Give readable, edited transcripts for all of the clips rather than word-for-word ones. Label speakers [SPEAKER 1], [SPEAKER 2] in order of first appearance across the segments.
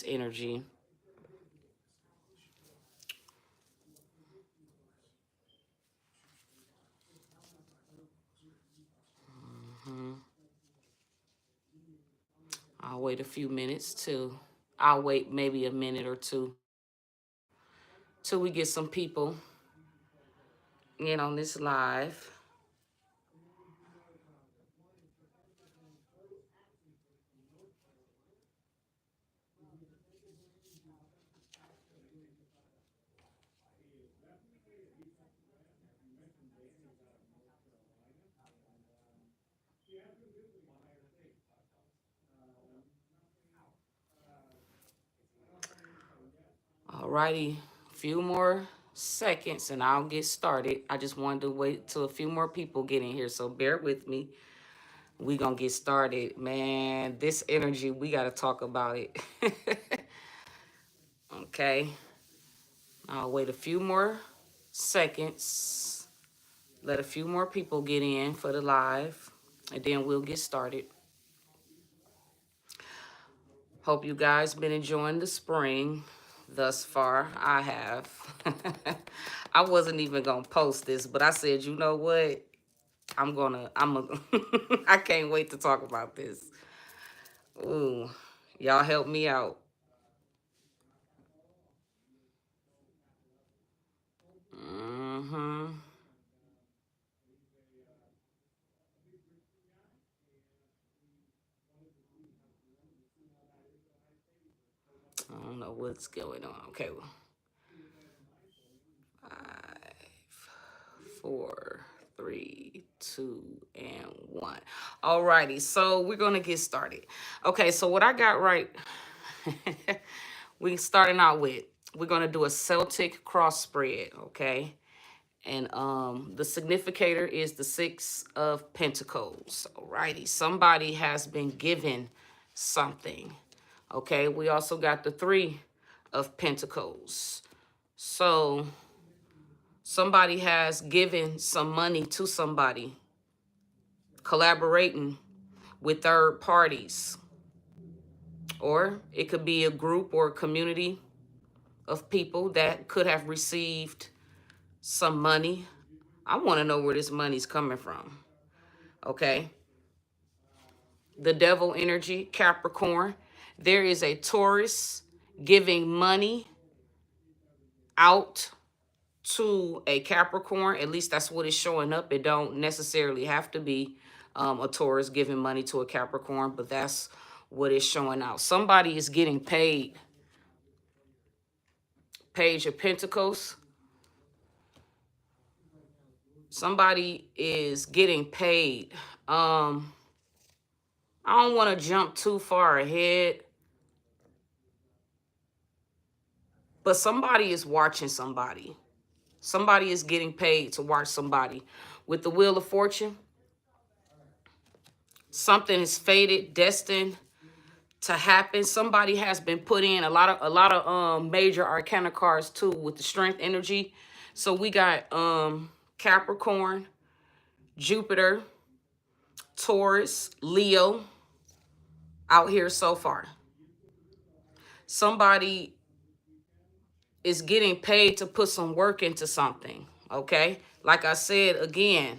[SPEAKER 1] energy. I'll wait a few minutes too. I'll wait maybe a minute or two till we get some people in on this live. Alrighty, a few more seconds and I'll get started. I just wanted to wait till a few more people get in here, so bear with me. We gonna get started. Man, this energy, we gotta talk about it. Okay, I'll wait a few more seconds. Let a few more people get in for the live, and then we'll get started. Hope you guys been enjoying the spring thus far. I have. I wasn't even gonna post this, but I said, you know what? I can't wait to talk about this. Ooh, y'all help me out. Mm-hmm. I don't know what's going on. Okay, well, 5, 4, 3, 2, and 1. Alrighty, so we're gonna get started. Okay, so what I got right, we starting out with, we're gonna do a Celtic cross spread, okay? And the significator is the 6 of Pentacles. Alrighty, somebody has been given something. Okay, we also got the 3 of Pentacles. So somebody has given some money to somebody, collaborating with third parties. Or it could be a group or a community of people that could have received some money. I want to know where this money's coming from. Okay. The devil energy, Capricorn. There is a Taurus giving money out to a Capricorn. At least that's what is showing up. It don't necessarily have to be a Taurus giving money to a Capricorn, but that's what is showing out. Somebody is getting paid. Page of Pentacles. Somebody is getting paid. I don't want to jump too far ahead, but somebody is watching somebody. Somebody is getting paid to watch somebody. With the Wheel of Fortune, something is fated, destined to happen. Somebody has been put in a lot of major arcana cards too with the Strength energy. So we got Capricorn, Jupiter, Taurus, Leo out here so far. Somebody is getting paid to put some work into something, okay? Like I said, again,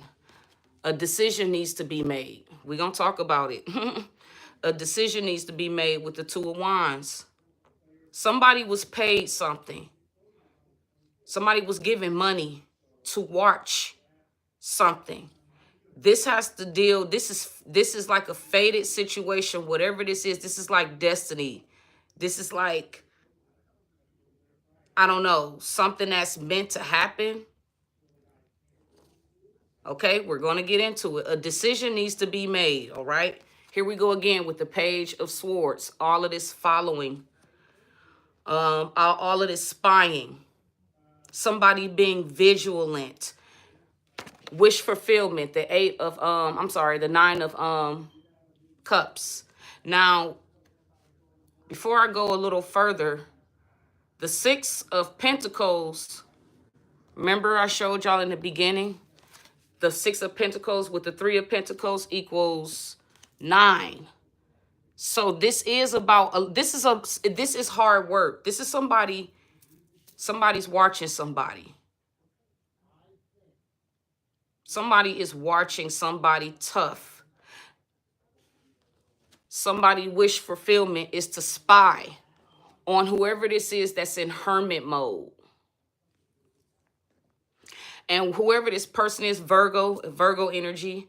[SPEAKER 1] a decision needs to be made. We're going to talk about it. A decision needs to be made with the 2 of Wands. Somebody was paid something. Somebody was given money to watch something. This has to deal, this is like a fated situation. Whatever this is like destiny. This is like, I don't know, something that's meant to happen. Okay, we're going to get into it. A decision needs to be made, all right? Here we go again with the Page of Swords. All of this following, all of this spying. Somebody being vigilant. Wish fulfillment. The 8 of, the 9 of Cups. Now, before I go a little further, the 6 of Pentacles, remember I showed y'all in the beginning? The 6 of Pentacles with the 3 of Pentacles equals 9. So this is about this is hard work. This is somebody's watching somebody. Somebody is watching somebody tough. Somebody wish fulfillment is to spy on whoever this is that's in hermit mode. And whoever this person is, Virgo energy,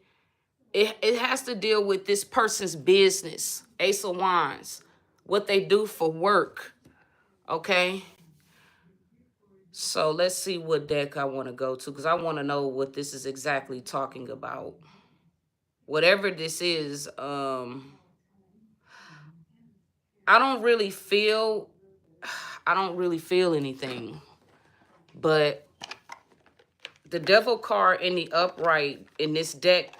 [SPEAKER 1] it has to deal with this person's business, Ace of Wands, what they do for work, okay? So let's see what deck I want to go to, because I want to know what this is exactly talking about. Whatever this is, I don't really feel anything, but the devil card in the upright in this deck,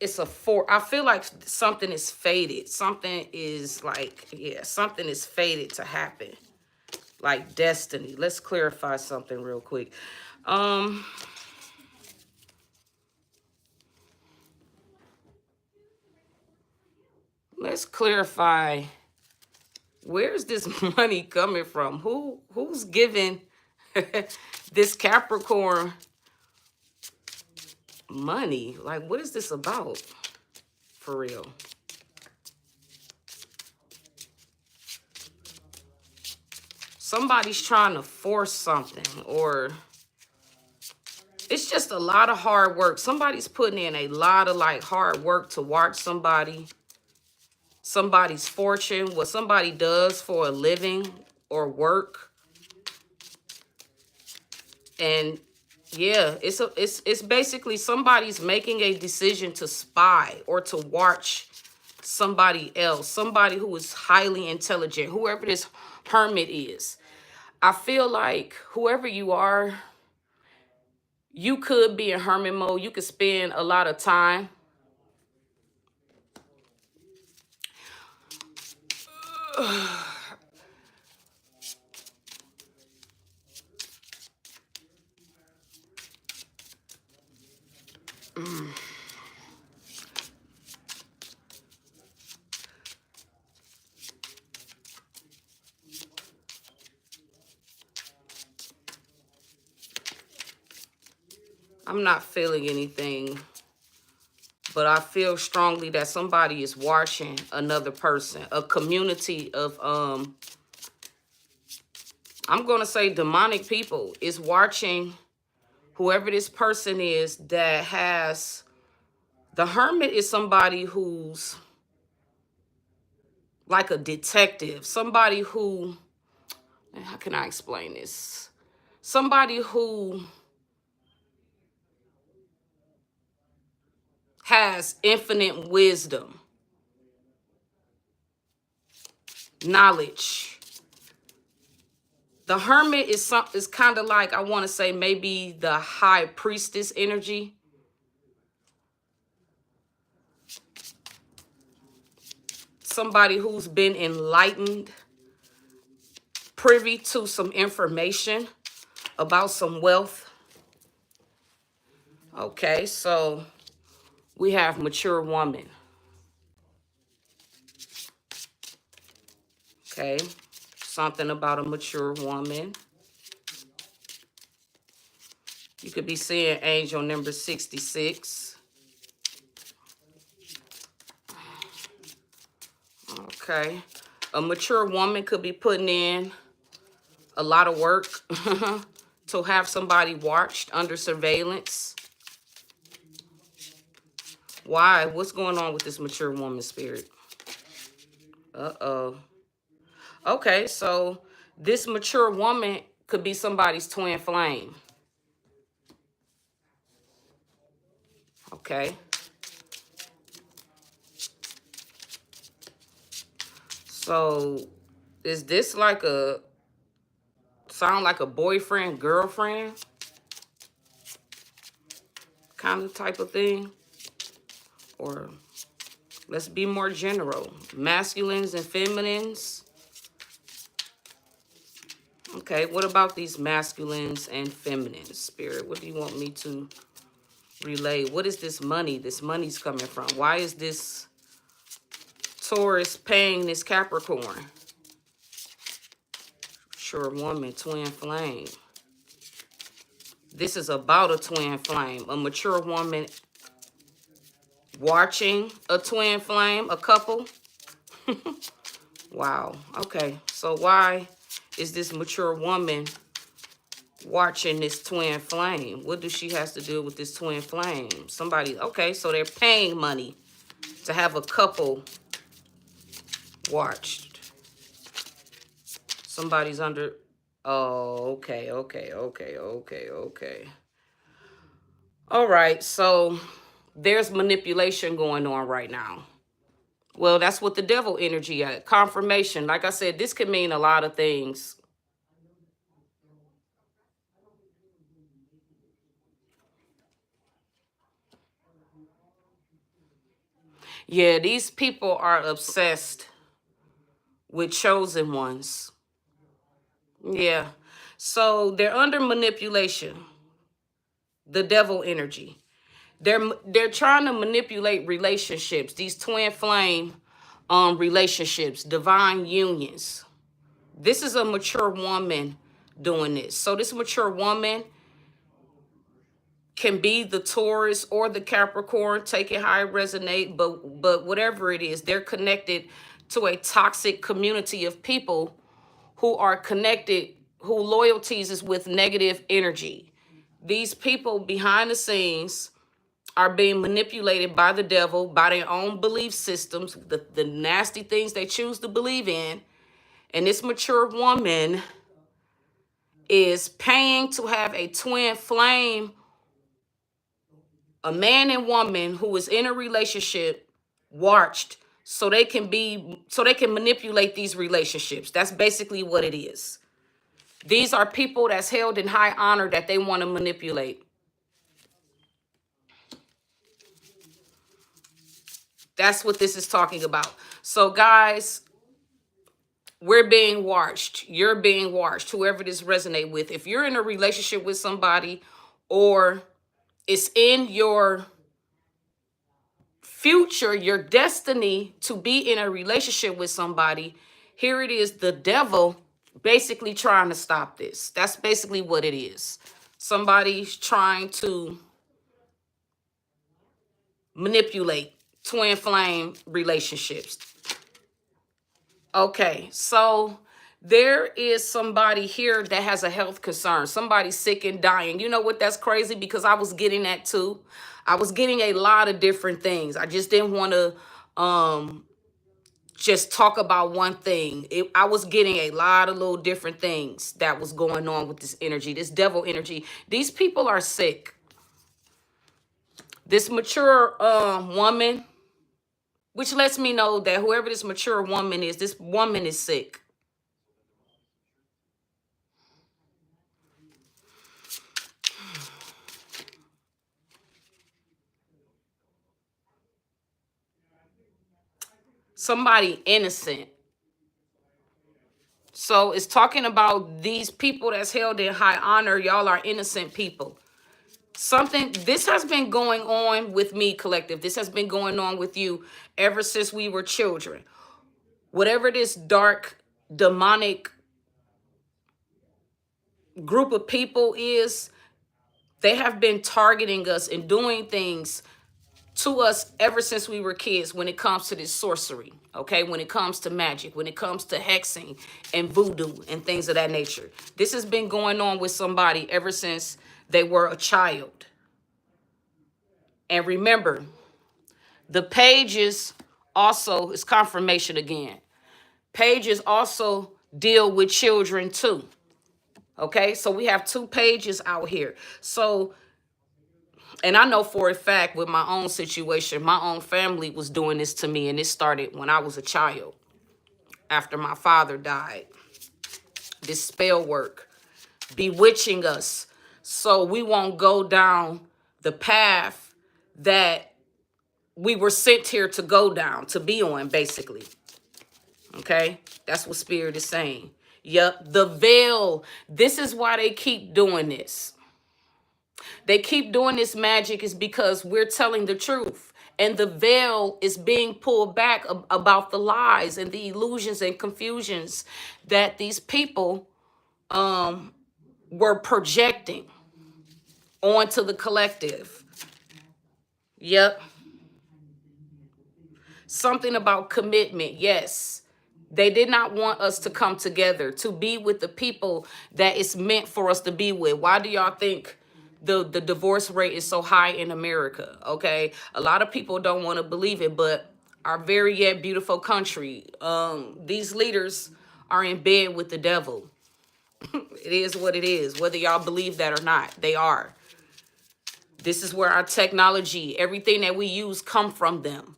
[SPEAKER 1] it's a 4. I feel like something is fated. Something is like, yeah, something is fated to happen. Like destiny. Let's clarify something real quick. Let's clarify, where's this money coming from? Who's giving this Capricorn money? Like, what is this about? For real. Somebody's trying to force something, or it's just a lot of hard work. Somebody's putting in a lot of like hard work to watch somebody's fortune, what somebody does for a living or work. And yeah, it's basically somebody's making a decision to spy or to watch somebody else, somebody who is highly intelligent, whoever this hermit is. I feel like whoever you are, you could be in hermit mode. You could spend a lot of time. I'm not feeling anything, but I feel strongly that somebody is watching another person, a community of, I'm going to say demonic people is watching whoever this person is that has, the hermit is somebody who's like a detective, somebody who, how can I explain this? Somebody who has infinite wisdom, knowledge. The hermit is kind of like, I want to say maybe the high priestess energy. Somebody who's been enlightened, privy to some information about some wealth. Okay, so we have mature woman. Okay, something about a mature woman. You could be seeing angel number 66. Okay, a mature woman could be putting in a lot of work to have somebody watched, under surveillance. Why? What's going on with this mature woman spirit? Uh-oh. Okay, so this mature woman could be somebody's twin flame. Okay. So is this like sound like a boyfriend, girlfriend kind of type of thing? Or let's be more general. Masculines and feminines. Okay, what about these masculines and feminines, spirit? What do you want me to relay? What is this money? This money's coming from. Why is this Taurus paying this Capricorn. Sure woman, twin flame. This is about a twin flame. A mature woman watching a twin flame, a couple. Wow. Okay. So why is this mature woman watching this twin flame? What does she has to do with this twin flame? Somebody, okay, so they're paying money to have a couple watched. Somebody's under, oh, okay. All right, so there's manipulation going on right now. Well, that's what the devil energy at. Confirmation. Like I said, this could mean a lot of things. Yeah, these people are obsessed with chosen ones. Yeah. So they're under manipulation. The devil energy. They're trying to manipulate relationships. These twin flame relationships, divine unions. This is a mature woman doing this. So this mature woman can be the Taurus or the Capricorn, take it how it resonate, but whatever it is, they're connected to a toxic community of people who are connected, who loyalties is with negative energy. These people behind the scenes are being manipulated by the devil, by their own belief systems, the nasty things they choose to believe in. And this mature woman is paying to have a twin flame, a man and woman who is in a relationship, watched so they can manipulate these relationships. That's basically what it is. These are people that's held in high honor that they want to manipulate. That's what this is talking about. So guys, we're being watched. You're being watched, whoever this resonate with. If you're in a relationship with somebody, or it's in your future, your destiny to be in a relationship with somebody, here it is, the devil basically trying to stop this. That's basically what it is. Somebody's trying to manipulate twin flame relationships. Okay, so there is somebody here that has a health concern. Somebody's sick and dying. You know what? That's crazy, because I was getting that too. I was getting a lot of different things. I just didn't want to just talk about one thing. I was getting a lot of little different things that was going on with this energy, this devil energy. These people are sick. This mature woman, which lets me know that whoever this mature woman is, this woman is sick. Somebody innocent. So it's talking about these people that's held in high honor. Y'all are innocent people. This has been going on with me, collective. This has been going on with you ever since we were children. Whatever this dark, demonic group of people is, they have been targeting us and doing things to us ever since we were kids when it comes to this sorcery, okay? When it comes to magic, when it comes to hexing and voodoo and things of that nature. This has been going on with somebody ever since they were a child. And remember, the pages also is confirmation again. Pages also deal with children too. Okay, so we have 2 pages out here. So, and I know for a fact with my own situation, my own family was doing this to me, and it started when I was a child after my father died. This spell work, bewitching us so we won't go down the path that we were sent here to go down, to be on, basically. Okay, that's what Spirit is saying. Yep, the veil. This is why they keep doing this. They keep doing this magic is because we're telling the truth. And the veil is being pulled back about the lies and the illusions and confusions that these people were projecting onto the collective. Yep. Something about commitment. Yes. They did not want us to come together, to be with the people that it's meant for us to be with. Why do y'all think the divorce rate is so high in America? Okay. A lot of people don't want to believe it, but our very yet beautiful country, these leaders are in bed with the devil. It is what it is, whether y'all believe that or not. They are. This is where our technology, everything that we use, come from them.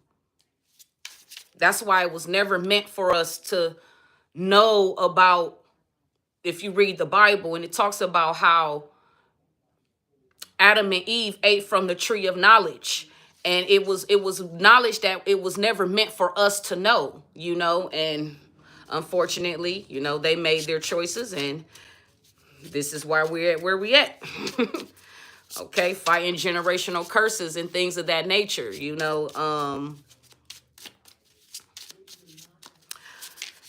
[SPEAKER 1] That's why it was never meant for us to know about. If you read the Bible, and it talks about how Adam and Eve ate from the tree of knowledge, and it was knowledge that it was never meant for us to know, and unfortunately, they made their choices, and this is why we're at where we at. Okay, fighting generational curses and things of that nature.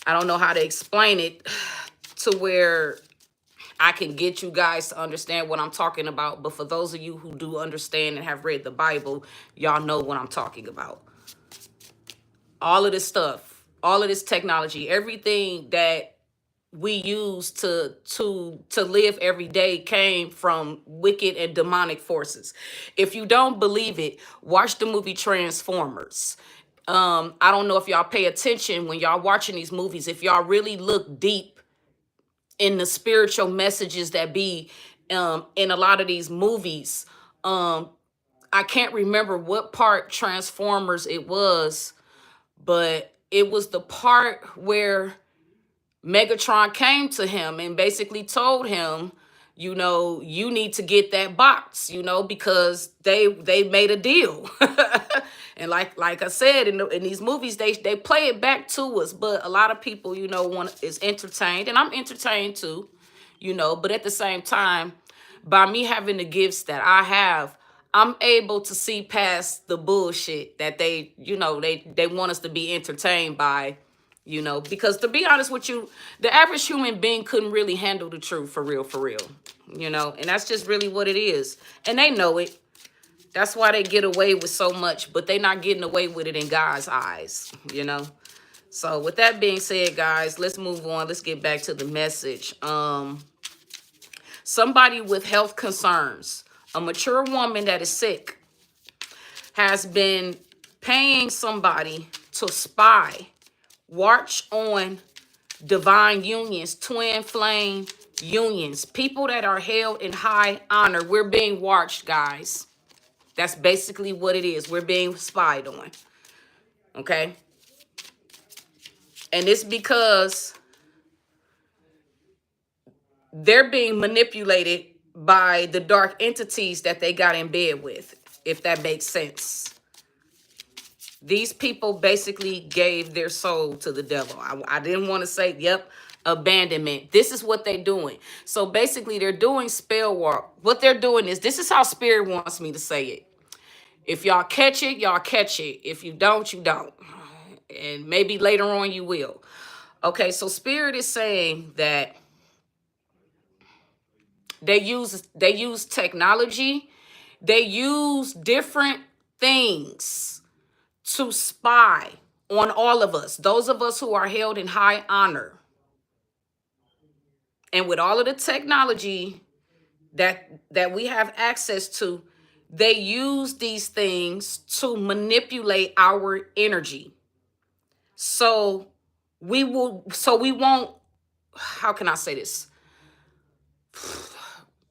[SPEAKER 1] I don't know how to explain it to where I can get you guys to understand what I'm talking about. But for those of you who do understand and have read the Bible, y'all know what I'm talking about. All of this stuff, all of this technology, everything that we use to live every day came from wicked and demonic forces. If you don't believe it, watch the movie Transformers. I don't know if y'all pay attention when y'all watching these movies. If y'all really look deep in the spiritual messages that be in a lot of these movies, I can't remember what part Transformers it was, but it was the part where Megatron came to him and basically told him, you need to get that box, because they made a deal. And like I said, in these movies, they play it back to us, but a lot of people, is entertained, and I'm entertained too, but at the same time, by me having the gifts that I have, I'm able to see past the bullshit that they want us to be entertained by, because to be honest with you, the average human being couldn't really handle the truth for real, and that's just really what it is. And they know it. That's why they get away with so much, but they're not getting away with it in God's eyes, So with that being said, guys, let's move on. Let's get back to the message. Somebody with health concerns, a mature woman that is sick, has been paying somebody to spy, watch on divine unions, twin flame unions, people that are held in high honor. We're being watched, guys. That's basically what it is. We're being spied on. Okay? And it's because they're being manipulated by the dark entities that they got in bed with, if that makes sense. These people basically gave their soul to the devil. I didn't want to say, abandonment. This is what they're doing. So basically, they're doing spell work. What they're doing is, this is how Spirit wants me to say it. If y'all catch it, y'all catch it. If you don't, you don't. And maybe later on you will. Okay, so Spirit is saying that they use technology. They use different things to spy on all of us, those of us who are held in high honor. And with all of the technology that we have access to, they use these things to manipulate our energy. So we won't, how can I say this?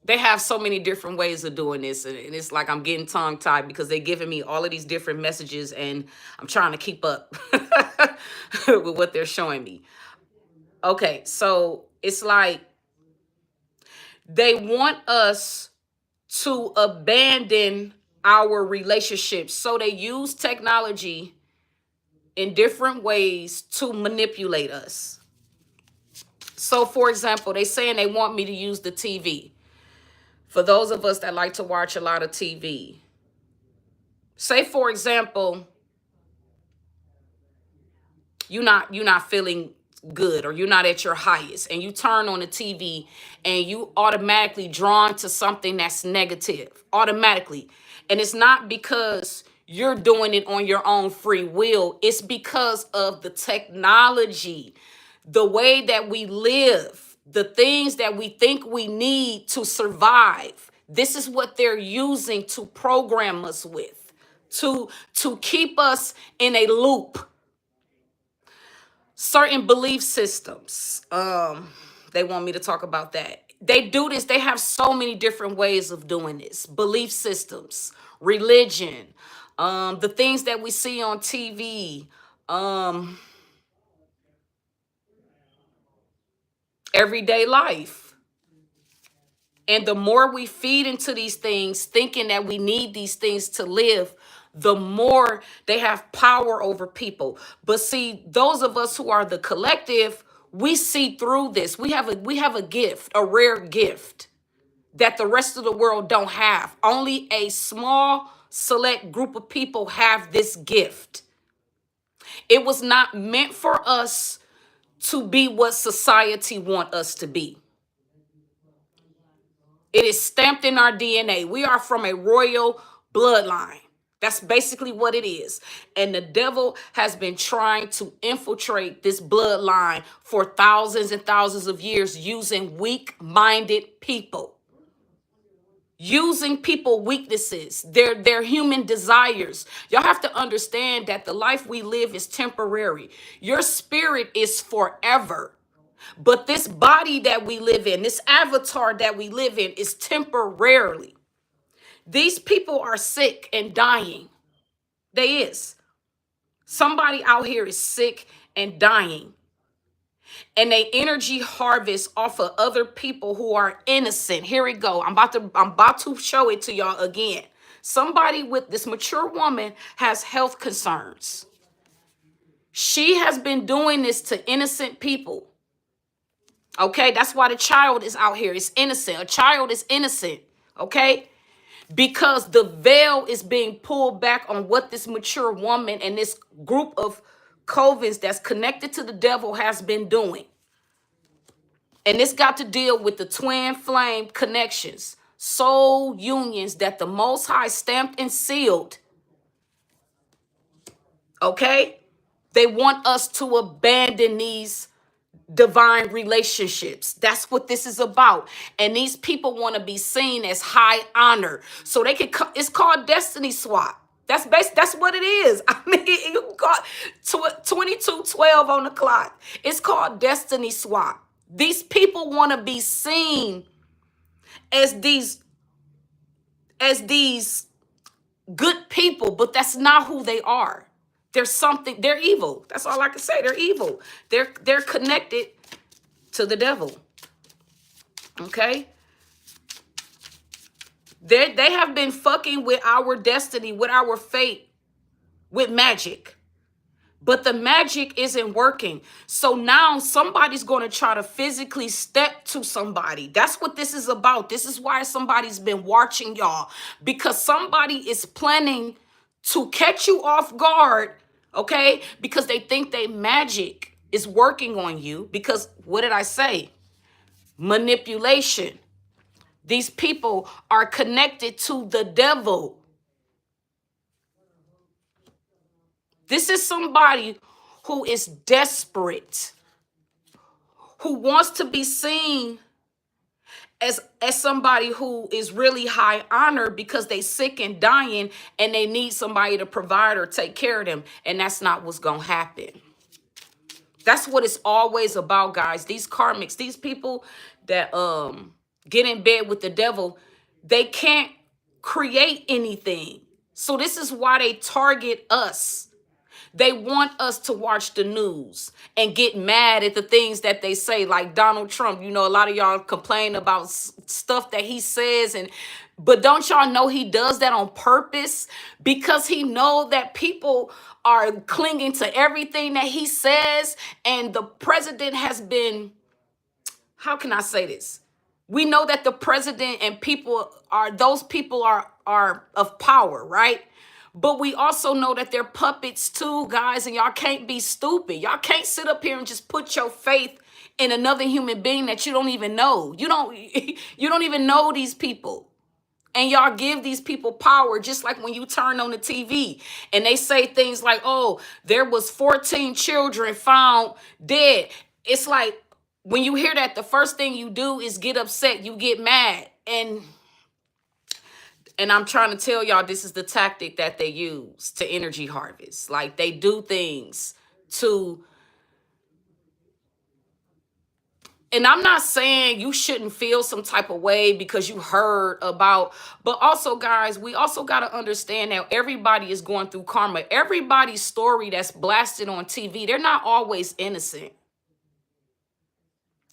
[SPEAKER 1] They have so many different ways of doing this, and it's like I'm getting tongue tied because they're giving me all of these different messages, and I'm trying to keep up with what they're showing me. Okay, so it's like they want us to abandon our relationships. So they use technology in different ways to manipulate us. So, for example, they saying they want me to use the TV. For those of us that like to watch a lot of TV, Say, for example, you're not feeling good, or you're not at your highest, and you turn on the TV and you automatically drawn to something that's negative automatically. And it's not because you're doing it on your own free will. It's because of the technology, the way that we live, the things that we think we need to survive. This is what they're using to program us with, to keep us in a loop. Certain belief systems. They want me to talk about that. They do this. They have so many different ways of doing this. Belief systems, religion, the things that we see on TV, everyday life. And the more we feed into these things, thinking that we need these things to live, the more they have power over people. But see, those of us who are the collective, we see through this. We have a gift, a rare gift that the rest of the world don't have. Only a small select group of people have this gift. It was not meant for us to be what society want us to be. It is stamped in our DNA. We are from a royal bloodline. That's basically what it is. And the devil has been trying to infiltrate this bloodline for thousands and thousands of years using weak-minded people. Using people weaknesses, their human desires. Y'all have to understand that the life we live is temporary. Your spirit is forever. But this body that we live in, this avatar that we live in, is temporarily. These people are sick and dying. They is. Somebody out here is sick and dying. And they energy harvest off of other people who are innocent. Here we go. I'm about to show it to y'all again. Somebody with this mature woman has health concerns. She has been doing this to innocent people. Okay, that's why the child is out here. It's innocent. A child is innocent. Okay, because the veil is being pulled back on what this mature woman and this group of covens that's connected to the devil has been doing. And this got to deal with the twin flame connections, soul unions that the Most High stamped and sealed. Okay, they want us to abandon these divine relationships. That's what this is about. And these people want to be seen as high honor. So they can it's called destiny swap. That's what it is. I mean, you got 22:12 on the clock. It's called destiny swap. These people want to be seen as these good people, but that's not who they are. There's something, they're evil. That's all I can say. They're evil. They're connected to the devil. Okay? They have been fucking with our destiny, with our fate, with magic. But the magic isn't working. So now somebody's going to try to physically step to somebody. That's what this is about. This is why somebody's been watching y'all. Because somebody is planning to catch you off guard, okay? Because they think they magic is working on you. Because what did I say? Manipulation. These people are connected to the devil. This is somebody who is desperate, who wants to be seen as somebody who is really high honor because they sick and dying and they need somebody to provide or take care of them. And that's not what's going to happen. That's what it's always about, guys. These karmics, these people that get in bed with the devil, they can't create anything. So this is why they target us. They want us to watch the news and get mad at the things that they say, like Donald Trump. You know, a lot of y'all complain about stuff that he says, but don't y'all know he does that on purpose? Because he know that people are clinging to everything that he says, and the president has been, how can I say this? We know that the president and people are of power, right? But we also know that they're puppets too, guys, and y'all can't be stupid. Y'all can't sit up here and just put your faith in another human being that you don't even know. You don't you don't even know these people. And y'all give these people power, just like when you turn on the TV and they say things like, oh, there was 14 children found dead. It's like when you hear that, the first thing you do is get upset. You get mad. And I'm trying to tell y'all, this is the tactic that they use to energy harvest. Like, they do things to, and I'm not saying you shouldn't feel some type of way because you heard about, but also, guys, we also got to understand that everybody is going through karma. Everybody's story that's blasted on TV, they're not always innocent.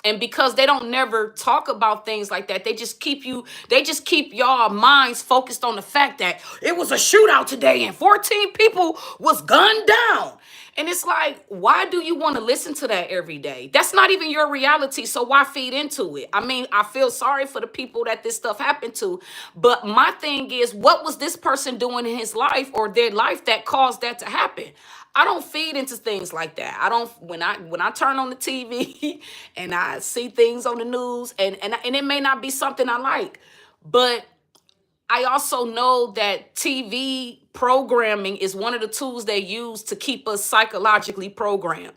[SPEAKER 1] And because they don't never talk about things like that, they just keep y'all minds focused on the fact that it was a shootout today and 14 people was gunned down. And it's like, why do you want to listen to that every day? That's not even your reality, so why feed into it? I mean, I feel sorry for the people that this stuff happened to, but my thing is, what was this person doing in his life or their life that caused that to happen? I don't feed into things like that. I don't, when I turn on the TV and I see things on the news, and it may not be something I like, but I also know that TV programming is one of the tools they use to keep us psychologically programmed.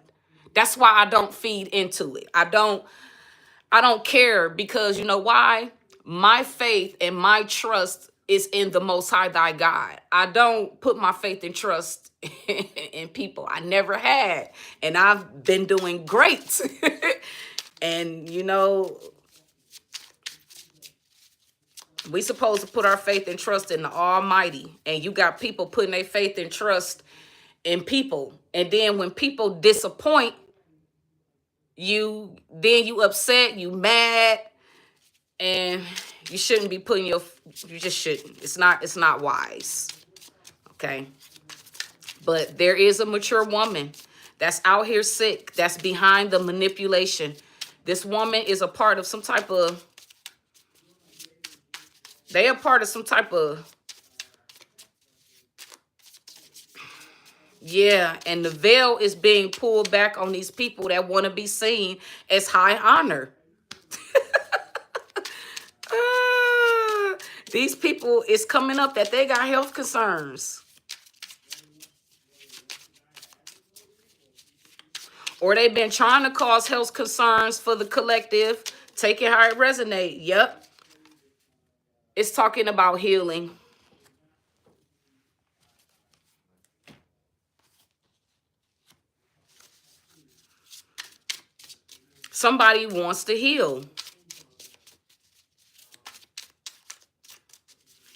[SPEAKER 1] That's why I don't feed into it. I don't care, because you know why? My faith and my trust is in the Most High thy God. I don't put my faith and trust in people. I never had. And I've been doing great. And, you know, we supposed to put our faith and trust in the Almighty. And you got people putting their faith and trust in people. And then when people disappoint you, then you upset, you mad, and you shouldn't be putting you just shouldn't. It's not wise. Okay. But there is a mature woman that's out here sick, that's behind the manipulation. This woman is a part of some type of, they are part of some type of, yeah, and the veil is being pulled back on these people that want to be seen as high honor. These people, is coming up that they got health concerns. Or they've been trying to cause health concerns for the collective. Take it how it resonates. Yep. It's talking about healing. Somebody wants to heal.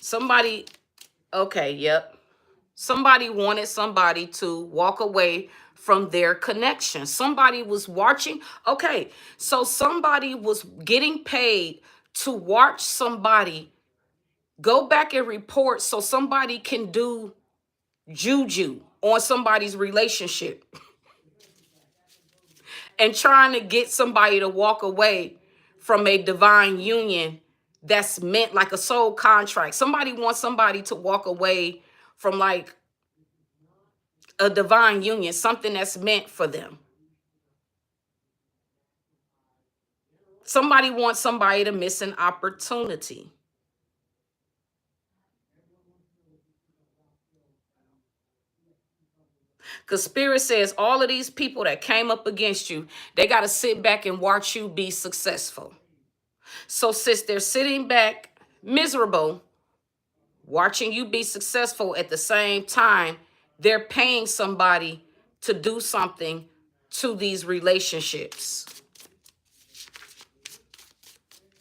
[SPEAKER 1] Somebody, okay, yep. Somebody wanted somebody to walk away from their connection. Somebody was watching. Okay, so somebody was getting paid to watch somebody go back and report so somebody can do juju on somebody's relationship and trying to get somebody to walk away from a divine union that's meant like a soul contract. Somebody wants somebody to walk away from like a divine union, something that's meant for them. Somebody wants somebody to miss an opportunity. Because Spirit says all of these people that came up against you, they got to sit back and watch you be successful. So since they're sitting back miserable, watching you be successful, at the same time, they're paying somebody to do something to these relationships.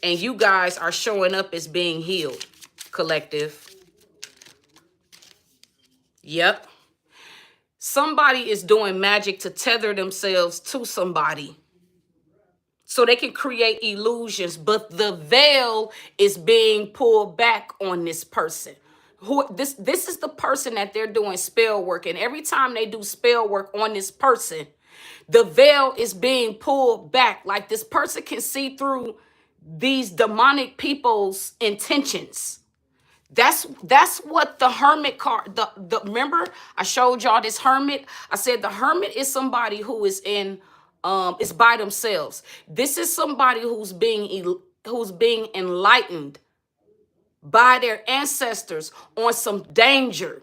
[SPEAKER 1] And you guys are showing up as being healed, collective. Yep. Somebody is doing magic to tether themselves to somebody so they can create illusions, but the veil is being pulled back on this person. This is the person that they're doing spell work, and every time they do spell work on this person, the veil is being pulled back. Like, this person can see through these demonic people's intentions. That's what the hermit card, the remember I showed y'all this hermit. I said the hermit is somebody who is in is by themselves. This is somebody who's being enlightened by their ancestors on some danger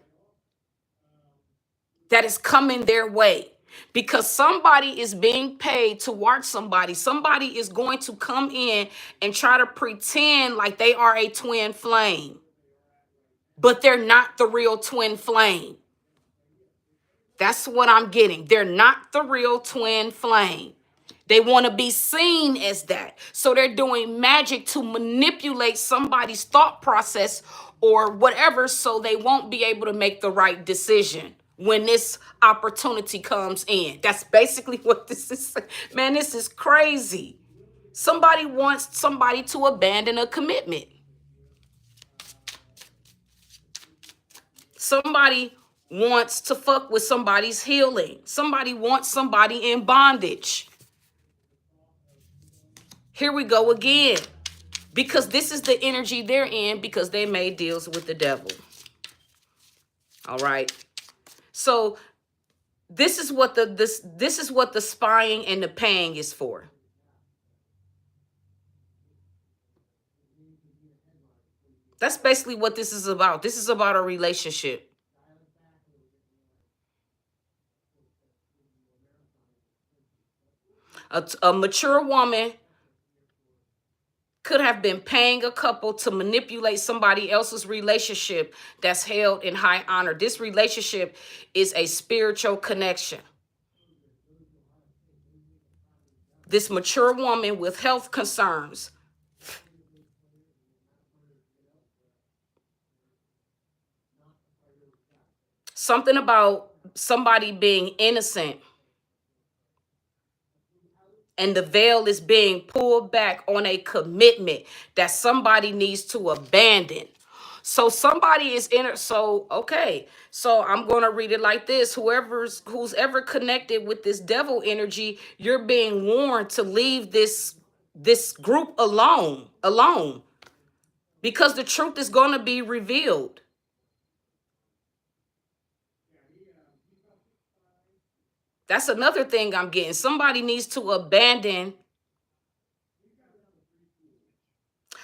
[SPEAKER 1] that is coming their way, because somebody is being paid to watch somebody. Somebody is going to come in and try to pretend like they are a twin flame, but they're not the real twin flame. That's what I'm getting. They're not the real twin flame. They want to be seen as that. So they're doing magic to manipulate somebody's thought process or whatever, so they won't be able to make the right decision when this opportunity comes in. That's basically what this is. Man, this is crazy. Somebody wants somebody to abandon a commitment. Somebody wants to fuck with somebody's healing. Somebody wants somebody in bondage. Here we go again. Because this is the energy they're in, because they made deals with the devil. All right. So this is what this is what the spying and the paying is for. That's basically what this is about. This is about a relationship. A mature woman could have been paying a couple to manipulate somebody else's relationship that's held in high honor. This relationship is a spiritual connection. This mature woman with health concerns, something about somebody being innocent, and the veil is being pulled back on a commitment that somebody needs to abandon. So somebody is in it. So, okay. So I'm going to read it like this. Who's ever connected with this devil energy, you're being warned to leave this group alone, because the truth is going to be revealed. That's another thing I'm getting. Somebody needs to abandon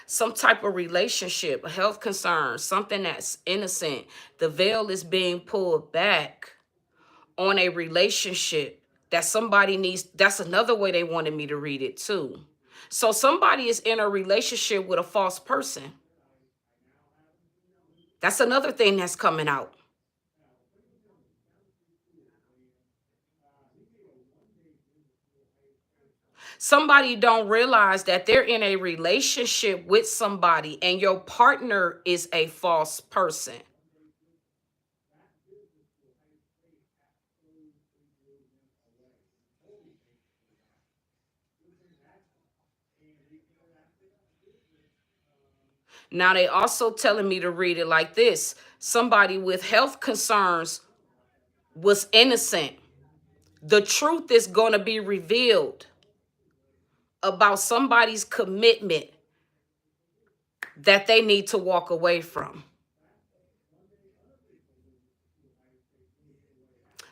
[SPEAKER 1] some type of relationship, a health concern, something that's innocent. The veil is being pulled back on a relationship that somebody needs. That's another way they wanted me to read it too. So somebody is in a relationship with a false person. That's another thing that's coming out. Somebody don't realize that they're in a relationship with somebody and your partner is a false person. Now they also telling me to read it like this. Somebody with health concerns was innocent. The truth is going to be revealed about somebody's commitment that they need to walk away from.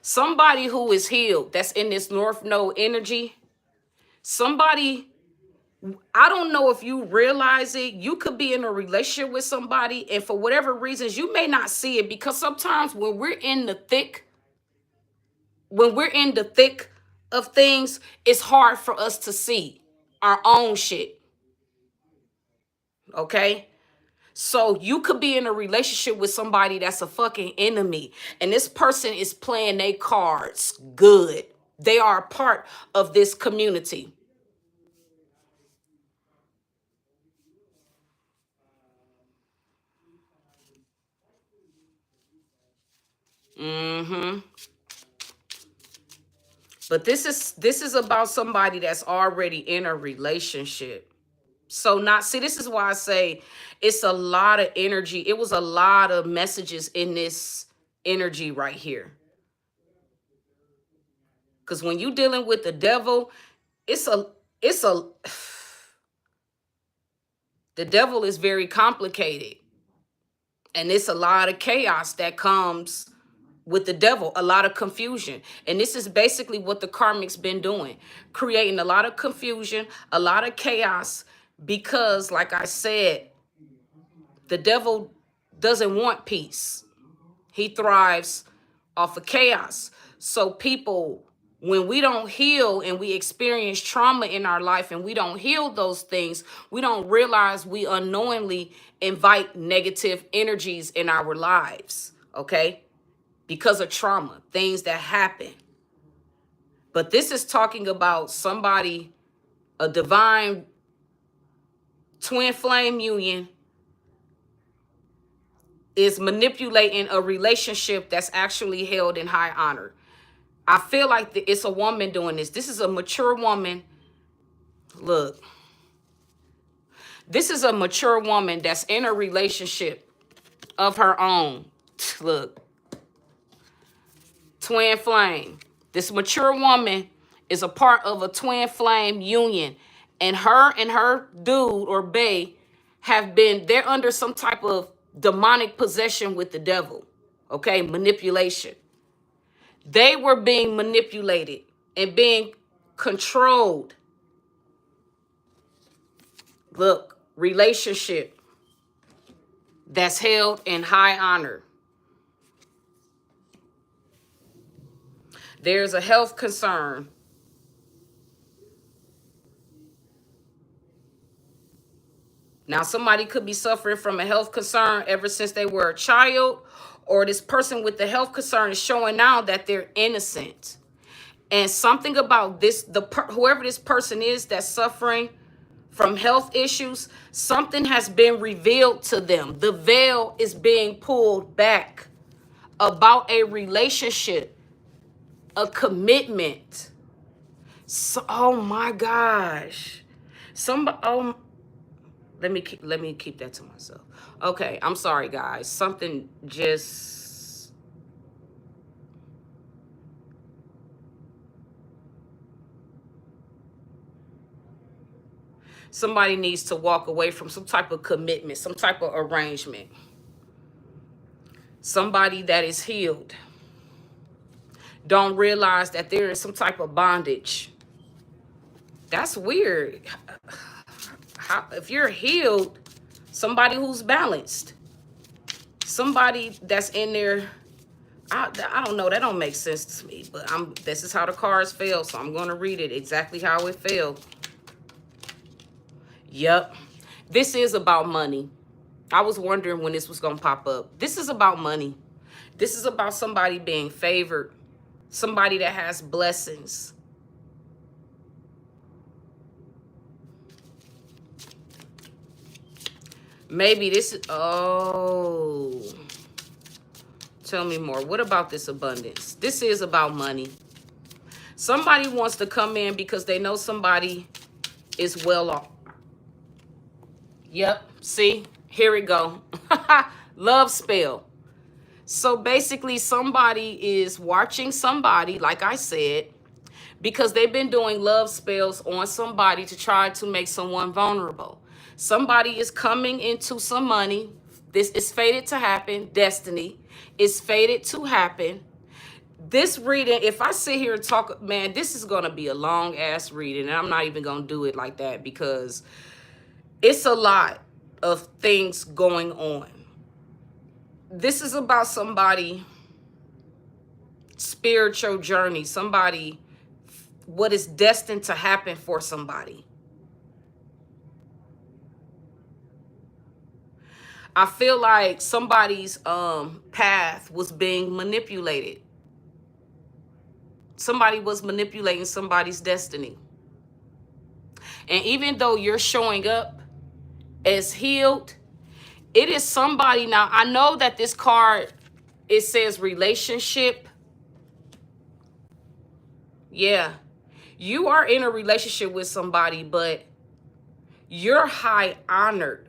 [SPEAKER 1] Somebody who is healed, that's in this North Node energy. Somebody, I don't know if you realize it, you could be in a relationship with somebody, and for whatever reasons, you may not see it, because sometimes when we're in the thick of things, it's hard for us to see our own shit. Okay? So you could be in a relationship with somebody that's a fucking enemy, and this person is playing their cards good. They are a part of this community. Mm-hmm. But this is about somebody that's already in a relationship. So not see, this is why I say it's a lot of energy. It was a lot of messages in this energy right here. Because when you dealing with the devil, it's a it's a the devil is very complicated. And it's a lot of chaos that comes with the devil, a lot of confusion. And this is basically what the karmic's been doing, creating a lot of confusion, a lot of chaos, because like I said, the devil doesn't want peace. He thrives off of chaos. So people, when we don't heal and we experience trauma in our life and we don't heal those things, we don't realize we unknowingly invite negative energies in our lives, okay? Because of trauma, things that happen. But this is talking about somebody, a divine twin flame union is manipulating a relationship that's actually held in high honor. I feel like it's a woman doing this. This is a mature woman. Look, this is a mature woman that's in a relationship of her own. Look, twin flame. This mature woman is a part of a twin flame union. And her dude or bae they're under some type of demonic possession with the devil. Okay, manipulation. They were being manipulated and being controlled. Look, relationship that's held in high honor. There's a health concern. Now, somebody could be suffering from a health concern ever since they were a child, or this person with the health concern is showing now that they're innocent. And something about this, whoever this person is that's suffering from health issues, something has been revealed to them. The veil is being pulled back about a relationship, a commitment. So, oh my gosh. Somebody, let me keep that to myself. Okay, I'm sorry guys. Something just somebody needs to walk away from some type of commitment, some type of arrangement. Somebody that is healed don't realize that there is some type of bondage. That's weird. If you're healed, somebody who's balanced, somebody that's in there, I don't know, that don't make sense to me, but this is how the cards fell, so I'm going to read it exactly how it fell. Yep. This is about money. I was wondering when this was going to pop up. This is about money. This is about somebody being favored, somebody that has blessings. Maybe this is, oh, tell me more. What about this abundance? This is about money. Somebody wants to come in because they know somebody is well off. Yep, see, here we go. Love spell. So basically somebody is watching somebody, like I said, because they've been doing love spells on somebody to try to make someone vulnerable. Somebody is coming into some money. This is fated to happen. Destiny is fated to happen. This reading, if I sit here and talk, man, this is going to be a long ass reading. And I'm not even going to do it like that because it's a lot of things going on. This is about somebody spiritual journey, somebody, what is destined to happen for somebody. I feel like somebody's path was being manipulated. Somebody was manipulating somebody's destiny. And even though you're showing up as healed, it is somebody. Now, I know that this card, it says relationship. Yeah. You are in a relationship with somebody, but you're high honored.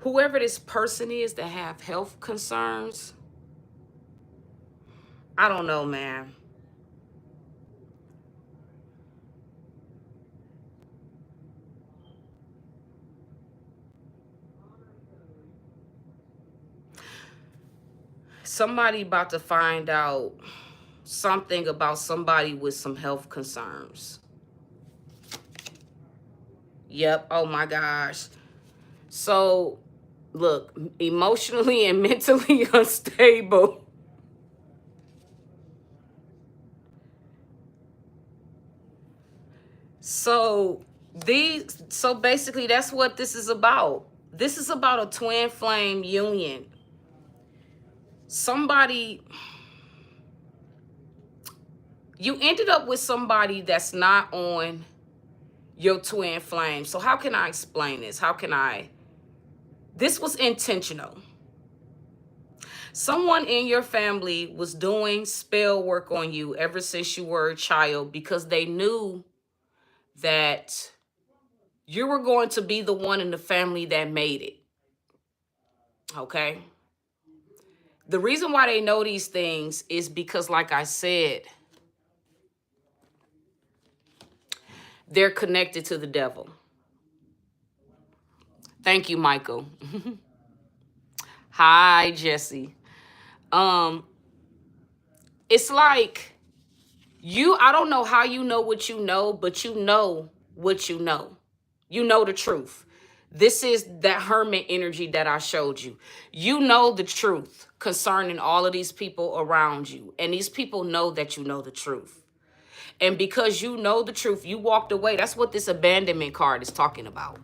[SPEAKER 1] Whoever this person is that have health concerns, I don't know, man. Somebody about to find out something about somebody with some health concerns. Yep. Oh my gosh. So, look, emotionally and mentally unstable. So so basically that's what this is about. This is about a twin flame union. Somebody, you ended up with somebody that's not on your twin flame. So how can I explain this? This was intentional. Someone in your family was doing spell work on you ever since you were a child because they knew that you were going to be the one in the family that made it. Okay? The reason why they know these things is because, like I said, they're connected to the devil. Thank you, Michael. Hi, Jesse. Um, it's like I don't know how you know what you know, but you know what you know. You know the truth. This is that hermit energy that I showed you. You know the truth concerning all of these people around you. And these people know that you know the truth. And because you know the truth, you walked away. That's what this abandonment card is talking about.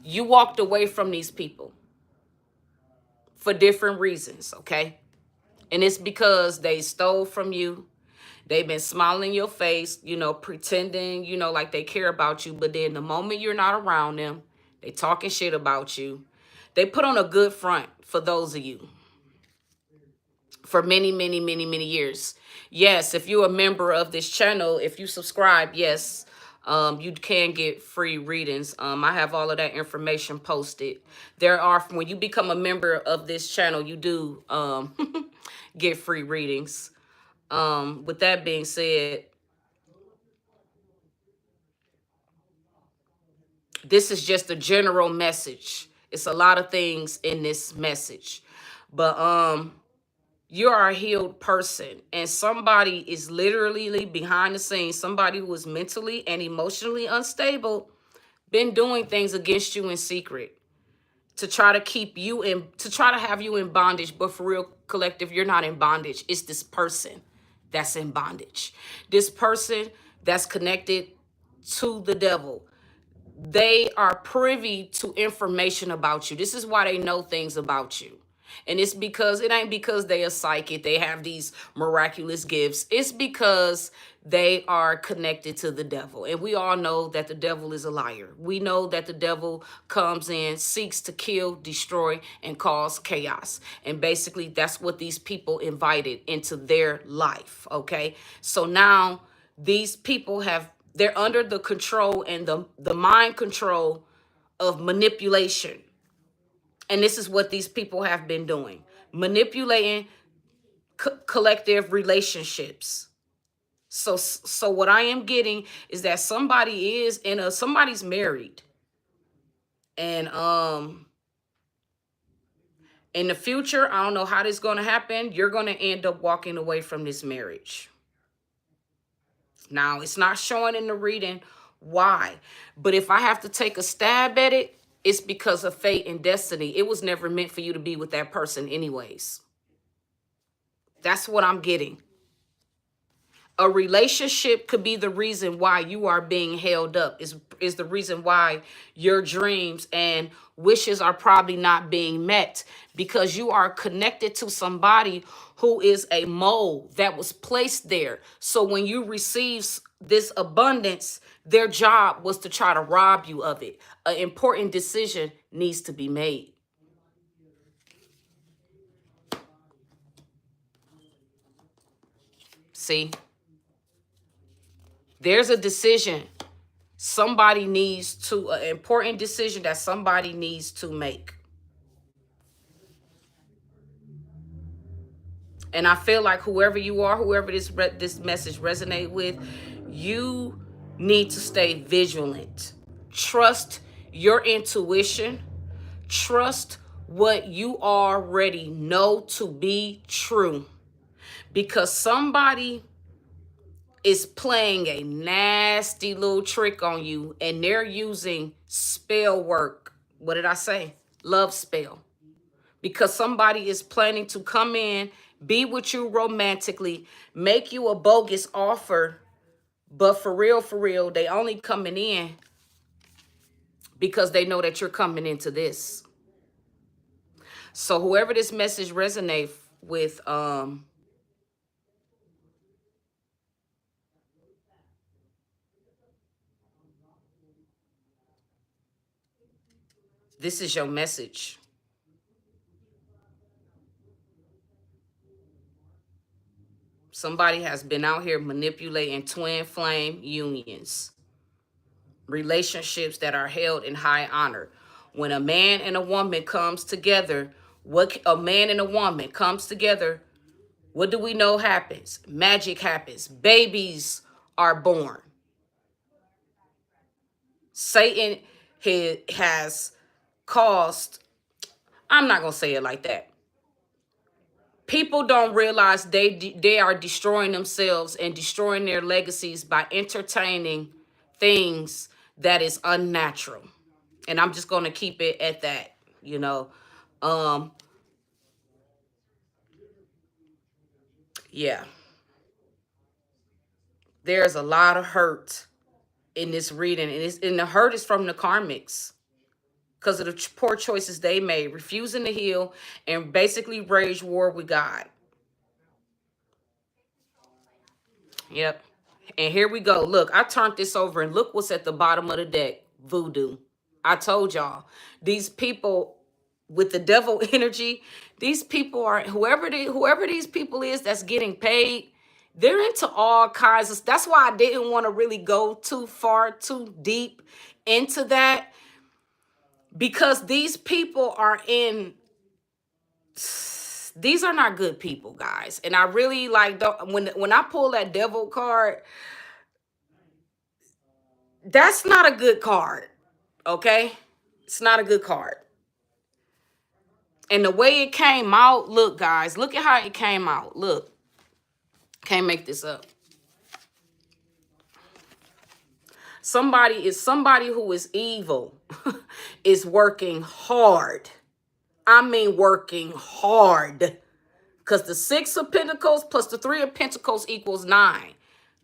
[SPEAKER 1] You walked away from these people for different reasons, okay? And it's because they stole from you. They've been smiling in your face, pretending, like they care about you. But then the moment you're not around them, they talking shit about you. They put on a good front for those of you for many, many, many, many years. Yes, if you're a member of this channel, if you subscribe, yes, you can get free readings. I have all of that information posted. When you become a member of this channel, you do get free readings. With that being said, this is just a general message. It's a lot of things in this message. But you are a healed person, and somebody is literally behind the scenes, somebody who is mentally and emotionally unstable, been doing things against you in secret to try to keep you to try to have you in bondage. But for real, collective, you're not in bondage. It's this person that's in bondage. This person that's connected to the devil. They are privy to information about you. This is why they know things about you. And it's because it ain't because they are psychic, they have these miraculous gifts. It's because they are connected to the devil. And we all know that the devil is a liar. We know that the devil comes in, seeks to kill, destroy, and cause chaos. And basically, that's what these people invited into their life. Okay. So now these people they're under the control and the mind control of manipulation. And this is what these people have been doing. Manipulating collective relationships. So what I am getting is that somebody's married. And in the future, I don't know how this is going to happen. You're going to end up walking away from this marriage. Now, it's not showing in the reading why. But if I have to take a stab at it, it's because of fate and destiny. It was never meant for you to be with that person anyways. That's what I'm getting. A relationship could be the reason why you are being held up, is the reason why your dreams and wishes are probably not being met, because you are connected to somebody who is a mole that was placed there. So when you receive this abundance, their job was to try to rob you of it. An important decision needs to be made. See? There's a decision an important decision that somebody needs to make. And I feel like whoever you are, whoever this message resonate with, you need to stay vigilant. Trust your intuition. Trust what you already know to be true, because somebody is playing a nasty little trick on you, and they're using spell work. What did I say? Love spell. Because somebody is planning to come in, be with you romantically, make you a bogus offer, but for real, they only coming in because they know that you're coming into this. So whoever this message resonates with, this is your message. Somebody has been out here manipulating twin flame unions, relationships that are held in high honor. When a man and a woman comes together, what a man and a woman comes together, what do we know happens? Magic happens. Babies are born. Satan has caused, I'm not going to say it like that. People don't realize they are destroying themselves and destroying their legacies by entertaining things that is unnatural. And I'm just going to keep it at that, you know. Um yeah. There's a lot of hurt in this reading, and the hurt is from the karmics because of the poor choices they made, refusing to heal and basically wage war with God. Yep. And here we go. Look, I turned this over and look what's at the bottom of the deck. Voodoo. I told y'all. These people with the devil energy, these people are, whoever these people is that's getting paid, they're into all kinds of, that's why I didn't want to really go too far, too deep into that, because these people are in, these are not good people, guys. And I really like, when I pull that devil card, that's not a good card. Okay? It's not a good card. And the way it came out, look, guys, look at how it came out. Look. Can't make this up. Somebody who is evil is working hard. I mean working hard. Because the 6 of Pentacles plus the 3 of Pentacles equals 9.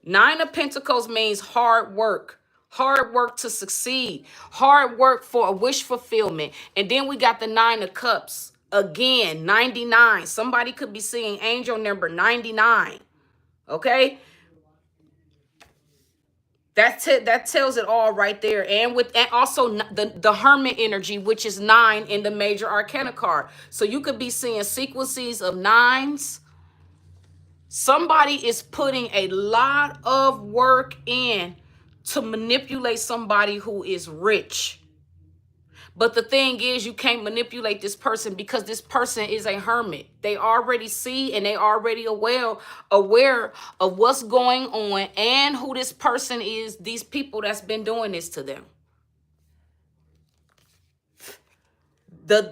[SPEAKER 1] 9 of Pentacles means hard work. Hard work to succeed. Hard work for a wish fulfillment. And then we got the 9 of Cups. Again, 99. Somebody could be seeing angel number 99. Okay? That's it. That tells it all right there. And also the Hermit energy, which is 9 in the major arcana card. So you could be seeing sequences of 9s. Somebody is putting a lot of work in to manipulate somebody who is rich. But the thing is, you can't manipulate this person because this person is a hermit. They already see and they already aware of what's going on and who this person is, these people that's been doing this to them.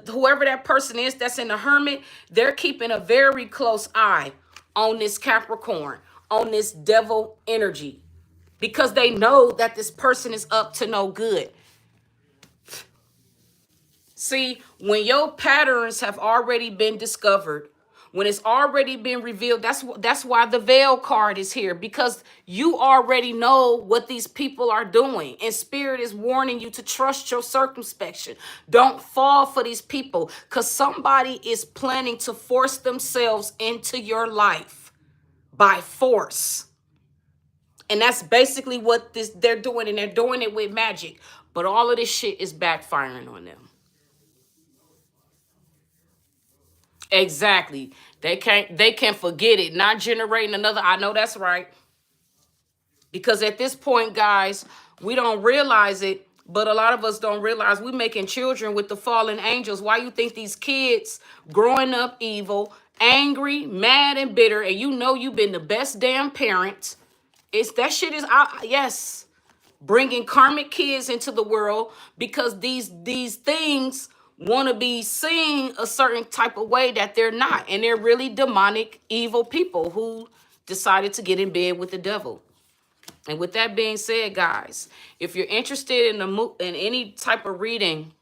[SPEAKER 1] Whoever that person is that's in the hermit, they're keeping a very close eye on this Capricorn, on this devil energy, because they know that this person is up to no good. See, when your patterns have already been discovered, when it's already been revealed, that's why the veil card is here, because you already know what these people are doing. And Spirit is warning you to trust your circumspection. Don't fall for these people, because somebody is planning to force themselves into your life by force. And that's basically what they're doing, and they're doing it with magic. But all of this shit is backfiring on them. Exactly. They can forget it. Not generating another. I know that's right. Because at this point, guys, we don't realize it, but a lot of us don't realize we're making children with the fallen angels. Why you think these kids growing up evil, angry, mad, and bitter, and you know you've been the best damn parent? It's that shit is out. Yes. Bringing karmic kids into the world, because these things, want to be seen a certain type of way that they're not. And they're really demonic, evil people who decided to get in bed with the devil. And with that being said, guys, if you're interested in any type of reading,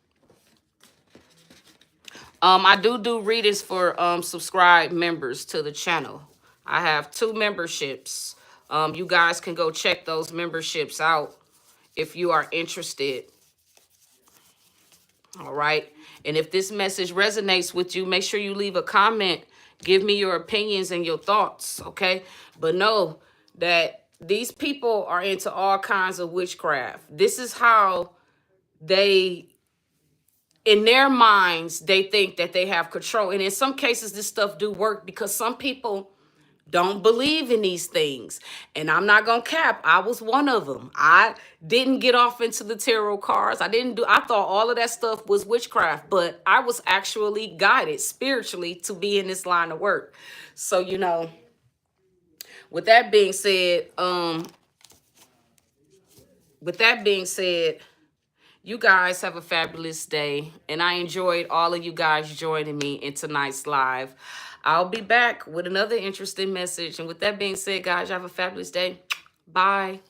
[SPEAKER 1] I do readings for subscribed members to the channel. I have 2 memberships. You guys can go check those memberships out if you are interested. All right. And if this message resonates with you, make sure you leave a comment. Give me your opinions and your thoughts. Okay. But know that these people are into all kinds of witchcraft. This is how they, in their minds, they think that they have control. And in some cases, this stuff do work because some people don't believe in these things. And I'm not gonna cap, I was one of them. I didn't get off into the tarot cards. I thought all of that stuff was witchcraft, but I was actually guided spiritually to be in this line of work. So, you know, with that being said, you guys have a fabulous day. And I enjoyed all of you guys joining me in tonight's live. I'll be back with another interesting message. And with that being said, guys, you have a fabulous day. Bye.